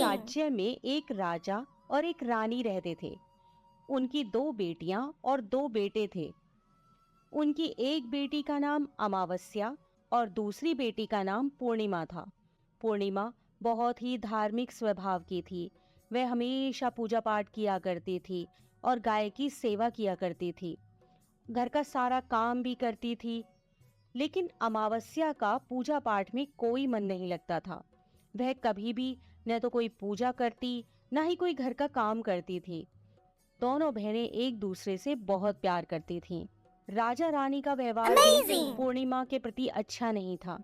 राज्य में एक राजा और एक रानी रहते थे। उनकी 2 बेटियां और 2 बेटे थे। उनकी एक बेटी का नाम अमावस्या और दूसरी बेटी का नाम पूर्णिमा था। पूर्णिमा बहुत ही धार्मिक स्वभाव की थी। वह हमेशा पूजा पाठ किया करती थी और गाय की सेवा किया करती थी। घर का सारा काम भी करती थी। लेकिन अमावस्या का पूजा पाठ में कोई मन नहीं लगता था। वह कभी भी न तो कोई पूजा करती, न ही कोई घर का काम करती थी। दोनों बहनें एक दूसरे से बहुत प्यार करती थीं। राजा रानी का व्यवहार भी पूर्णिमा के प्रति अच्छा नहीं था।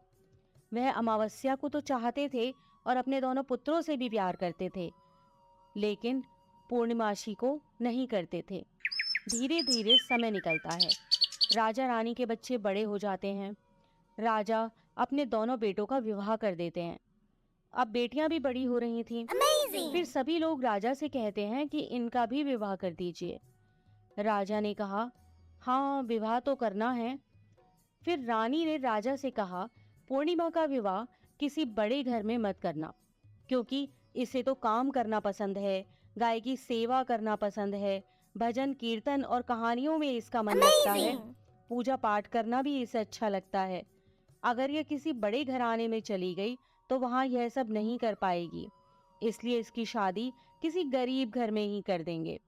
वह अमावस्या को तो चाहते थे और अपने दोनों पुत्रों से भी प्यार करते थे, लेकिन पूर्णिमाशी को नहीं करते थे। धीरे धीरे समय निकलता है। राजा रानी के बच्चे बड़े हो जाते हैं। राजा अपने दोनों बेटों का विवाह कर देते हैं। अब बेटियां भी बड़ी हो रही थीं। फिर सभी लोग राजा से कहते हैं कि इनका भी विवाह कर दीजिए। राजा ने कहा, हाँ, विवाह तो करना है। फिर रानी ने राजा से कहा, पूर्णिमा का विवाह किसी बड़े घर में मत करना, क्योंकि इसे तो काम करना पसंद है, गाय की सेवा करना पसंद है, भजन कीर्तन और कहानियों में इसका मन लगता है, पूजा पाठ करना भी इसे अच्छा लगता है। अगर यह किसी बड़े घराने में चली गई तो वहां यह सब नहीं कर पाएगी, इसलिए इसकी शादी किसी गरीब घर में ही कर देंगे।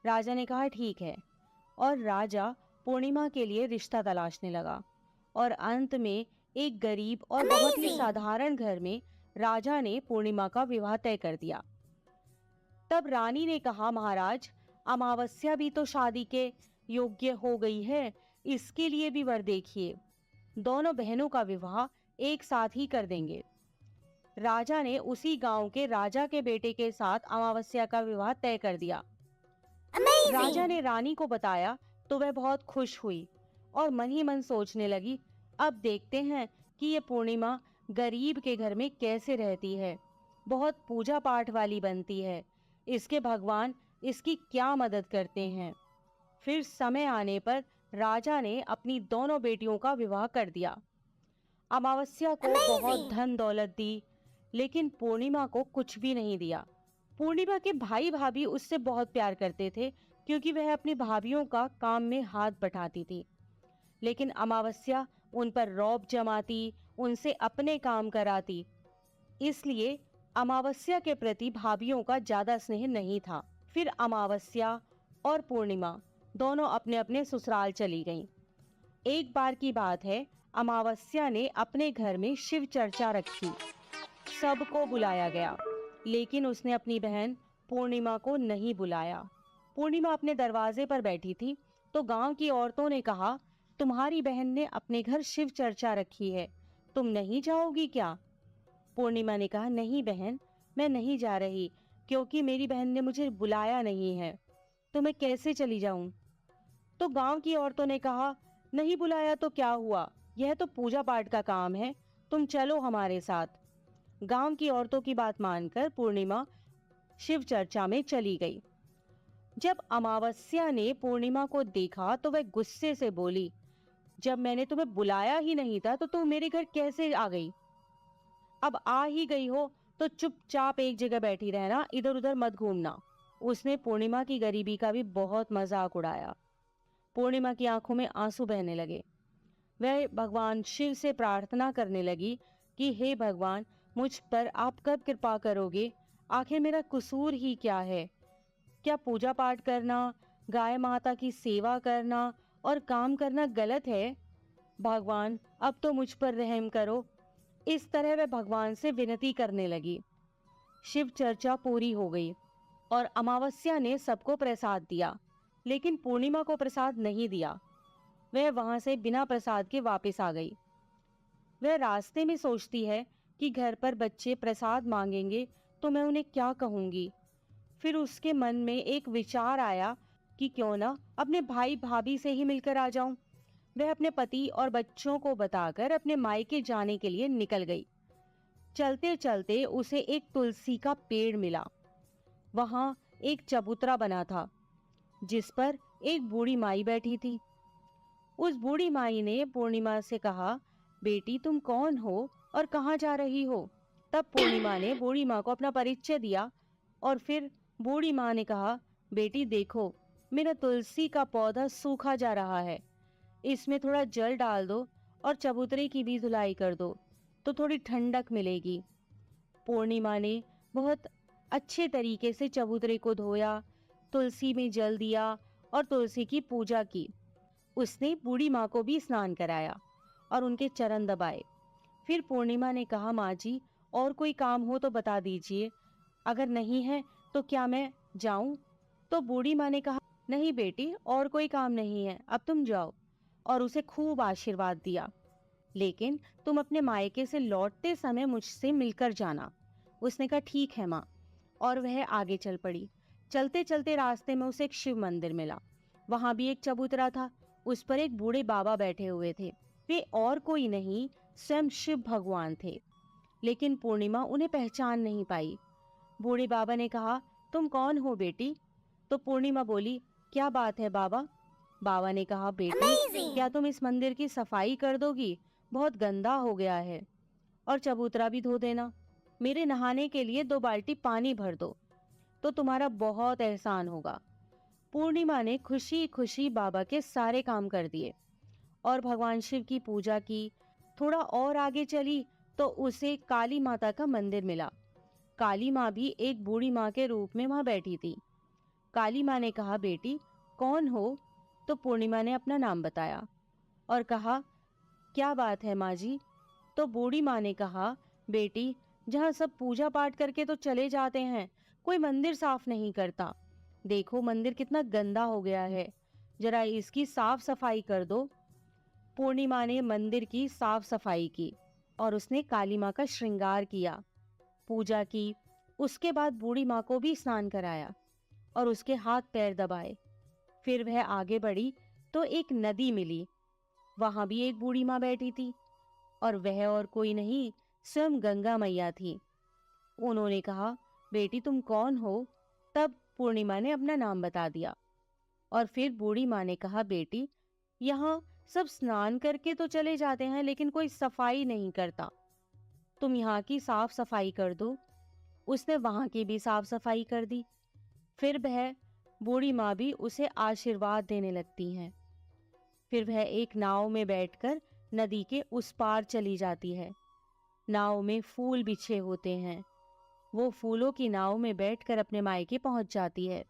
राजा ने कहा, ठीक है। और राजा पूर्णिमा के लिए रिश्ता तलाशने लगा और अंत में एक गरीब और बहुत ही साधारण घर में राजा ने पूर्णिमा का विवाह तय कर दिया। तब रानी ने कहा, महाराज, अमावस्या भी तो शादी के योग्य हो गई है, इसके लिए भी वर देखिए। दोनों बहनों का विवाह एक साथ ही कर देंगे। राजा ने उसी गांव के राजा के बेटे के साथ अमावस्या का विवाह तय कर दिया। राजा ने रानी को बताया तो वह बहुत खुश हुई और मन ही मन सोचने लगी, अब देखते हैं कि ये पूर्णिमा गरीब के घर में कैसे रहती है, बहुत पूजा पाठ वाली बनती है, इसके भगवान इसकी क्या मदद करते हैं। फिर समय आने पर राजा ने अपनी दोनों बेटियों का विवाह कर दिया। अमावस्या को बहुत धन दौलत दी, लेकिन पूर्णिमा को कुछ भी नहीं दिया। पूर्णिमा के भाई भाभी उससे बहुत प्यार करते थे, क्योंकि वह अपनी भाभियों का काम में हाथ बटाती थी। लेकिन अमावस्या उन पर रौब जमाती, उनसे अपने काम कराती, इसलिए अमावस्या के प्रति भाभियों का ज्यादा स्नेह नहीं था। फिर अमावस्या और पूर्णिमा दोनों अपने अपने ससुराल चली गईं। एक बार की बात है, अमावस्या ने अपने घर में शिव चर्चा रखी। सबको बुलाया गया, लेकिन उसने अपनी बहन पूर्णिमा को नहीं बुलाया। पूर्णिमा अपने दरवाजे पर बैठी थी तो गांव की औरतों ने कहा, तुम्हारी बहन ने अपने घर शिव चर्चा रखी है, तुम नहीं जाओगी क्या? पूर्णिमा ने कहा, नहीं बहन, मैं नहीं जा रही, क्योंकि मेरी बहन ने मुझे बुलाया नहीं है, तो मैं कैसे चली जाऊं? तो गांव की औरतों ने कहा, नहीं बुलाया तो क्या हुआ, यह तो पूजा पाठ का काम है, तुम चलो हमारे साथ। गांव की औरतों की बात मानकर पूर्णिमा शिव चर्चा में चली गई। जब अमावस्या ने पूर्णिमा को देखा तो वह गुस्से से बोली, जब मैंने तुम्हें बुलाया ही नहीं था तो तुम मेरे घर कैसे आ गई? अब आ ही गई हो तो चुपचाप एक जगह बैठी रहना, इधर उधर मत घूमना। उसने पूर्णिमा की गरीबी का भी बहुत मजाक उड़ाया। पूर्णिमा की आंखों में आंसू बहने लगे। वह भगवान शिव से प्रार्थना करने लगी कि हे भगवान, मुझ पर आप कब कृपा करोगे? आखिर मेरा कसूर ही क्या है? क्या पूजा पाठ करना, गाय माता की सेवा करना और काम करना गलत है? भगवान, अब तो मुझ पर रहम करो। इस तरह वह भगवान से विनती करने लगी। शिव चर्चा पूरी हो गई और अमावस्या ने सबको प्रसाद दिया, लेकिन पूर्णिमा को प्रसाद नहीं दिया। वह वहां से बिना प्रसाद के वापस आ गई। वह रास्ते में सोचती है कि घर पर बच्चे प्रसाद मांगेंगे तो मैं उन्हें क्या कहूंगी। फिर उसके मन में एक विचार आया कि क्यों ना अपने भाई भाभी से ही मिलकर आ जाऊं। वह अपने पति और बच्चों को बताकर अपने मायके जाने के लिए निकल गई। चलते चलते उसे एक तुलसी का पेड़ मिला। वहां एक चबूतरा बना था जिस पर एक बूढ़ी माई बैठी थी। उस बूढ़ी माई ने पूर्णिमा से कहा, बेटी तुम कौन हो और कहाँ जा रही हो? तब पूर्णिमा ने बूढ़ी माँ को अपना परिचय दिया और फिर बूढ़ी माँ ने कहा, बेटी देखो, मेरा तुलसी का पौधा सूखा जा रहा है, इसमें थोड़ा जल डाल दो और चबूतरे की भी धुलाई कर दो तो थोड़ी ठंडक मिलेगी। पूर्णिमा ने बहुत अच्छे तरीके से चबूतरे को धोया, तुलसी में जल दिया और तुलसी की पूजा की। उसने बूढ़ी माँ को भी स्नान कराया और उनके चरण दबाए। फिर पूर्णिमा ने कहा, माँ जी, और कोई काम हो तो बता दीजिए, अगर नहीं है तो क्या मैं जाऊं? तो बूढ़ी माँ ने कहा, नहीं बेटी, और कोई काम नहीं है, अब तुम जाओ। और उसे खूब आशीर्वाद दिया। लेकिन तुम अपने मायके से लौटते समय मुझसे मिलकर जाना। उसने कहा, ठीक है माँ। और वह आगे चल पड़ी। चलते चलते रास्ते में उसे एक शिव मंदिर मिला। वहां भी एक चबूतरा था, उस पर एक बूढ़े बाबा बैठे हुए थे। वे और कोई नहीं, स्वयं शिव भगवान थे। लेकिन पूर्णिमा उन्हें पहचान नहीं पाई। बूढ़े बाबा ने कहा, तुम कौन हो बेटी? तो पूर्णिमा बोली, क्या बात है बाबा? बाबा ने कहा, बेटी, क्या तुम इस मंदिर की सफाई कर दोगी? बहुत गंदा हो गया है। और चबूतरा भी धो देना। मेरे नहाने के लिए 2 बाल्टी पानी भर दो, तो तुम्हारा बहुत एहसान होगा। पूर्णिमा ने खुशी खुशी बाबा के सारे काम कर दिए और भगवान शिव की पूजा की। थोड़ा और आगे चली तो उसे काली माता का मंदिर मिला। काली माँ भी एक बूढ़ी माँ के रूप में वहां बैठी थी। काली माँ ने कहा, बेटी, कौन हो? तो पूर्णिमा ने अपना नाम बताया और कहा, क्या बात है माँ जी? तो बूढ़ी माँ ने कहा, बेटी, जहाँ सब पूजा पाठ करके तो चले जाते हैं, कोई मंदिर साफ नहीं करता। देखो मंदिर कितना गंदा हो गया है, जरा इसकी साफ सफाई कर दो। पूर्णिमा ने मंदिर की साफ सफाई की और उसने काली माँ का श्रृंगार किया, पूजा की। उसके बाद बूढ़ी माँ को भी स्नान कराया और उसके हाथ पैर दबाए। फिर वह आगे बढ़ी तो एक नदी मिली। वहां भी एक बूढ़ी माँ बैठी थी और वह और कोई नहीं, स्वयं गंगा मैया थी। उन्होंने कहा, बेटी, तुम कौन हो? तब पूर्णिमा ने अपना नाम बता दिया और फिर बूढ़ी माँ ने कहा, बेटी, यहाँ सब स्नान करके तो चले जाते हैं लेकिन कोई सफाई नहीं करता, तुम यहाँ की साफ सफाई कर दो। उसने वहां की भी साफ सफाई कर दी। फिर वह बूढ़ी माँ भी उसे आशीर्वाद देने लगती हैं। फिर वह एक नाव में बैठकर नदी के उस पार चली जाती है। नाव में फूल बिछे होते हैं। वो फूलों की नाव में बैठकर अपने मायके पहुंच जाती है।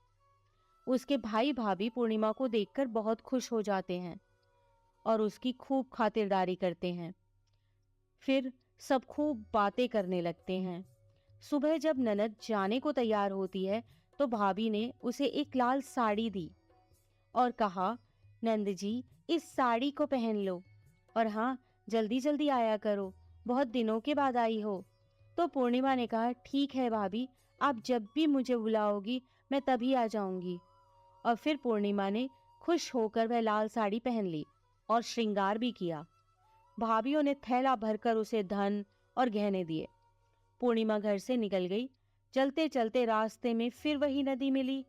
उसके भाई भाभी पूर्णिमा को देखकर बहुत खुश हो जाते हैं और उसकी खूब खातिरदारी करते हैं। फिर सब खूब बातें करने लगते हैं। सुबह जब ननद जाने को तैयार होती है तो भाभी ने उसे एक लाल साड़ी दी और कहा, नंद जी, इस साड़ी को पहन लो और हाँ, जल्दी जल्दी आया करो, बहुत दिनों के बाद आई हो। तो पूर्णिमा ने कहा, ठीक है भाभी, आप जब भी मुझे बुलाओगी मैं तभी आ जाऊंगी। और फिर पूर्णिमा ने खुश होकर वह लाल साड़ी पहन ली और श्रृंगार भी किया। भाभीयों ने थैला भरकर उसे धन और गहने दिए। पूर्णिमा घर से निकल गई। चलते चलते रास्ते में फिर वही नदी मिली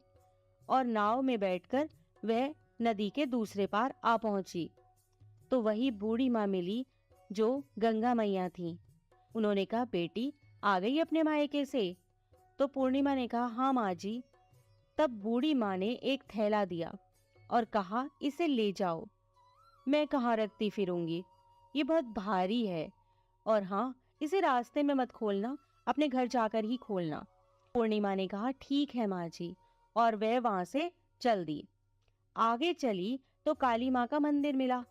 और नाव में बैठकर वह नदी के दूसरे पार आ पहुंची तो वही बूढ़ी माँ मिली जो गंगा मैया थी। उन्होंने कहा, बेटी, आ गई अपने मायके से? तो पूर्णिमा ने कहा, हाँ माँ जी। तब बूढ़ी माँ ने एक थैला दिया और कहा, इसे ले जाओ। मैं कहाँ रखती फिरूंगी, ये बहुत भारी है, और हाँ, इसे रास्ते में मत खोलना, अपने घर जाकर ही खोलना। पूर्णिमा ने कहा, ठीक है माँ जी, और वह वहां से चल दी। आगे चली तो काली माँ का मंदिर मिला।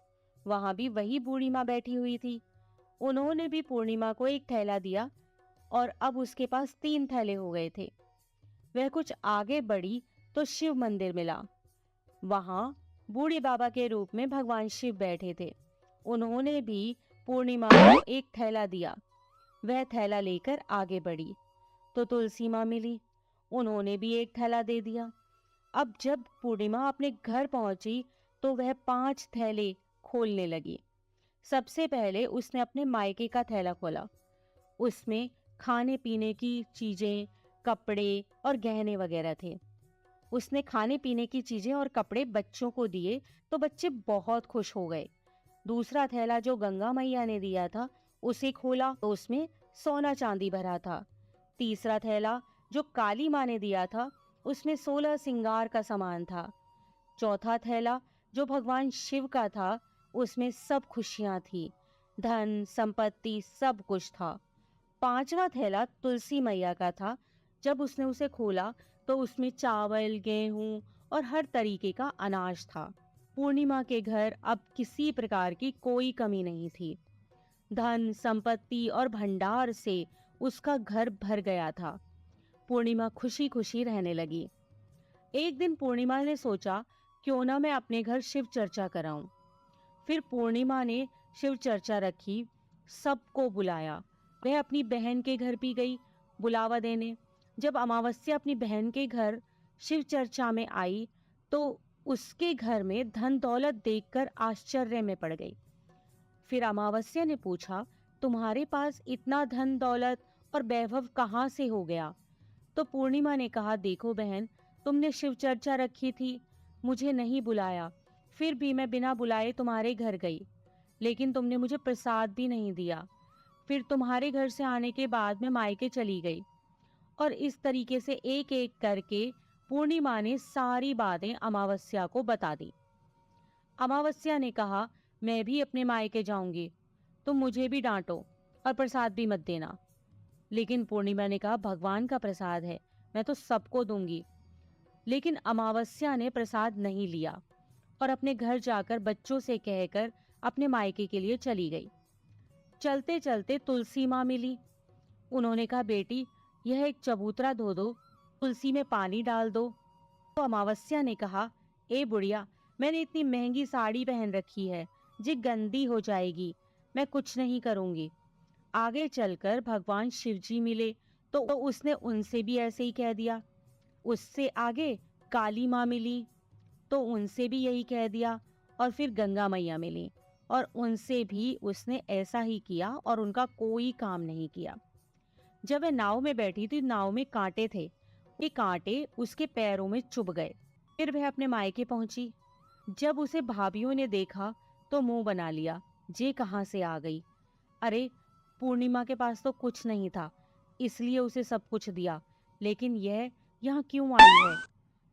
वहां भी वही बूढ़ी माँ बैठी हुई थी। उन्होंने भी पूर्णिमा को एक थैला दिया और अब उसके पास 3 थैले हो गए थे। वह कुछ आगे बढ़ी तो शिव मंदिर मिला। वहां बूढ़े बाबा के रूप में भगवान शिव बैठे थे। उन्होंने भी पूर्णिमा को एक थैला दिया। वह थैला लेकर आगे बढ़ी तो तुलसी माँ मिली। उन्होंने भी एक थैला दे दिया। अब जब पूर्णिमा अपने घर पहुंची तो वह 5 थैले खोलने लगी। सबसे पहले उसने अपने मायके का थैला खोला। उसमें खाने पीने की चीजें, कपड़े और गहने वगैरह थे। उसने खाने पीने की चीजें और कपड़े बच्चों को दिए तो बच्चे बहुत खुश हो गए। दूसरा थैला जो गंगा मैया ने दिया था उसे खोला तो उसमें सोना चांदी भरा था। तीसरा थैला जो काली माँ ने दिया था, उसमें 16 सिंगार का सामान था। चौथा थैला जो भगवान शिव का था, उसमें सब खुशियां थी, धन संपत्ति सब कुछ था। पांचवा थैला तुलसी मैया का था। जब उसने उसे खोला तो उसमें चावल, गेहूं और हर तरीके का अनाज था। पूर्णिमा के घर अब किसी प्रकार की कोई कमी नहीं थी। धन संपत्ति और भंडार से उसका घर भर गया था। पूर्णिमा खुशी खुशी रहने लगी। एक दिन पूर्णिमा ने सोचा, क्यों ना मैं अपने घर शिव चर्चा कराऊं। फिर पूर्णिमा ने शिव चर्चा रखी, सबको बुलाया। वह अपनी बहन के घर भी गई बुलावा देने। जब अमावस्या अपनी बहन के घर शिव चर्चा में आई तो उसके घर में धन दौलत देखकर आश्चर्य में पड़ गई। फिर अमावस्या ने पूछा, तुम्हारे पास इतना धन दौलत और वैभव कहाँ से हो गया? तो पूर्णिमा ने कहा, देखो बहन, तुमने शिव चर्चा रखी थी, मुझे नहीं बुलाया, फिर भी मैं बिना बुलाए तुम्हारे घर गई, लेकिन तुमने मुझे प्रसाद भी नहीं दिया। फिर तुम्हारे घर से आने के बाद मैं मायके चली गई। और इस तरीके से एक एक करके पूर्णिमा ने सारी बातें अमावस्या को बता दी। अमावस्या ने कहा, मैं भी अपने मायके जाऊंगी, तुम मुझे भी डांटो और प्रसाद भी मत देना। लेकिन पूर्णिमा ने कहा, भगवान का प्रसाद है, मैं तो सबको दूंगी। लेकिन अमावस्या ने प्रसाद नहीं लिया और अपने घर जाकर बच्चों से कहकर अपने मायके के लिए चली गई। चलते चलते तुलसी माँ मिली। उन्होंने कहा, बेटी, यह एक चबूतरा धो दो, तुलसी में पानी डाल दो। तो अमावस्या ने कहा, ए बुढ़िया, मैंने इतनी महंगी साड़ी पहन रखी है, जी गंदी हो जाएगी, मैं कुछ नहीं करूंगी। आगे चलकर भगवान शिवजी मिले तो उसने उनसे भी ऐसे ही कह दिया। उससे आगे काली माँ मिली तो उनसे भी यही कह दिया। और फिर गंगा मैया मिली और उनसे भी उसने ऐसा ही किया और उनका कोई काम नहीं किया। जब वह नाव में बैठी थी, नाव में कांटे थे, ये कांटे उसके पैरों में चुभ गए। फिर वह अपने मायके पहुंची। जब उसे भाभीियों ने देखा तो मुंह बना लिया, जे कहां से आ गई। अरे, पूर्णिमा के पास तो कुछ नहीं था, इसलिए उसे सब कुछ दिया, लेकिन यह यहाँ क्यों आई है?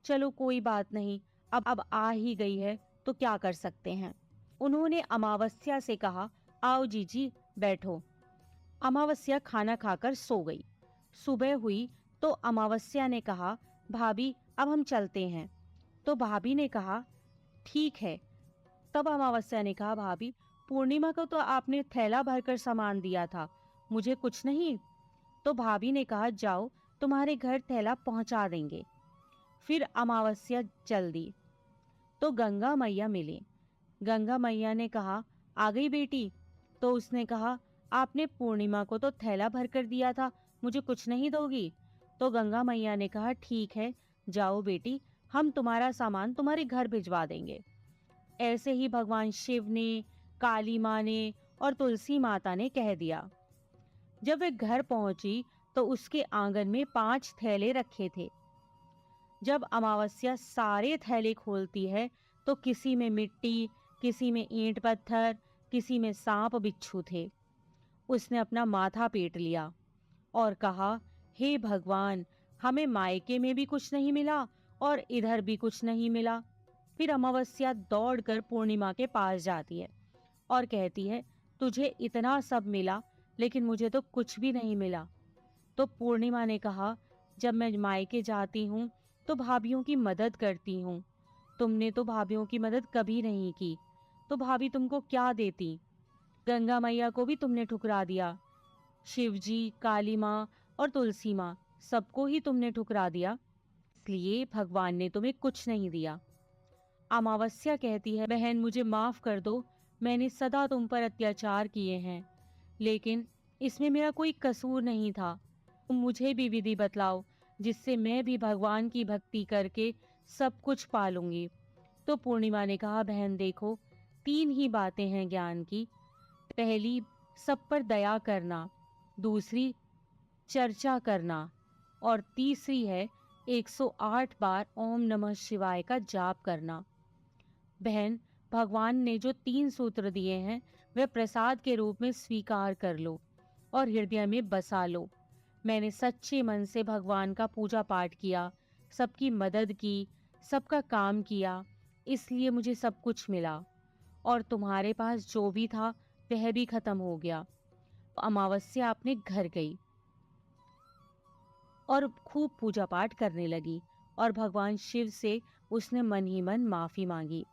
चलो कोई बात नहीं, अब आ ही गई है तो क्या कर सकते हैं। उन्होंने अमावस्या से कहा, आओ जीजी बैठो। अमावस्या खाना खाकर सो गई। सुबह हुई तो अमावस्या ने कहा, भाभी अब हम चलते हैं। तो भाभी ने कहा, ठीक है। तब अमावस्या ने कहा, भाभी, पूर्णिमा को तो आपने थैला भरकर सामान दिया था, मुझे कुछ नहीं। तो भाभी ने कहा, जाओ, तुम्हारे घर थैला पहुंचा देंगे। फिर अमावस्या चल दी तो गंगा मैया मिली। गंगा मैया ने कहा, आ गई बेटी? तो उसने कहा, आपने पूर्णिमा को तो थैला भरकर दिया था, मुझे कुछ नहीं दोगी? तो गंगा मैया ने कहा, ठीक है, जाओ बेटी, हम तुम्हारा सामान तुम्हारे घर भिजवा देंगे। ऐसे ही भगवान शिव ने, काली माँ ने और तुलसी माता ने कह दिया। जब वे घर पहुंची तो उसके आंगन में 5 थैले रखे थे। जब अमावस्या सारे थैले खोलती है तो किसी में मिट्टी, किसी में ईंट पत्थर, किसी में सांप बिच्छू थे। उसने अपना माथा पीट लिया और कहा, हे भगवान, हमें मायके में भी कुछ नहीं मिला और इधर भी कुछ नहीं मिला। फिर अमावस्या दौड़कर पूर्णिमा के पास जाती है और कहती है, तुझे इतना सब मिला लेकिन मुझे तो कुछ भी नहीं मिला। तो पूर्णिमा ने कहा, जब मैं मायके जाती हूँ तो भाभीियों की मदद करती हूँ, तुमने तो भाभीियों की मदद कभी नहीं की, तो भाभी तुमको क्या देती? गंगा मैया को भी तुमने ठुकरा दिया, शिवजी, काली माँ और तुलसी माँ, सबको ही तुमने ठुकरा दिया, इसलिए भगवान ने तुम्हें कुछ नहीं दिया। अमावस्या कहती है, बहन मुझे माफ कर दो, मैंने सदा तुम पर अत्याचार किए हैं, लेकिन इसमें मेरा कोई कसूर नहीं था। तुम मुझे भी विधि बतलाओ जिससे मैं भी भगवान की भक्ति करके सब कुछ पालूंगी। तो पूर्णिमा ने कहा, बहन देखो, 3 ही बातें हैं ज्ञान की। पहली, सब पर दया करना, दूसरी, चर्चा करना, और तीसरी है 108 बार ओम नमः शिवाय का जाप करना। बहन, भगवान ने जो 3 सूत्र दिए हैं वह प्रसाद के रूप में स्वीकार कर लो। और हृदय में बसा लो। मैंने सच्चे मन से भगवान का पूजा पाठ किया, सबकी मदद की, सबका काम किया, इसलिए मुझे सब कुछ मिला। और तुम्हारे पास जो भी था वह भी खत्म हो गया। अमावस्या अपने घर गई और खूब पूजा पाठ करने लगी और भगवान शिव से उसने मन ही मन माफी मांगी।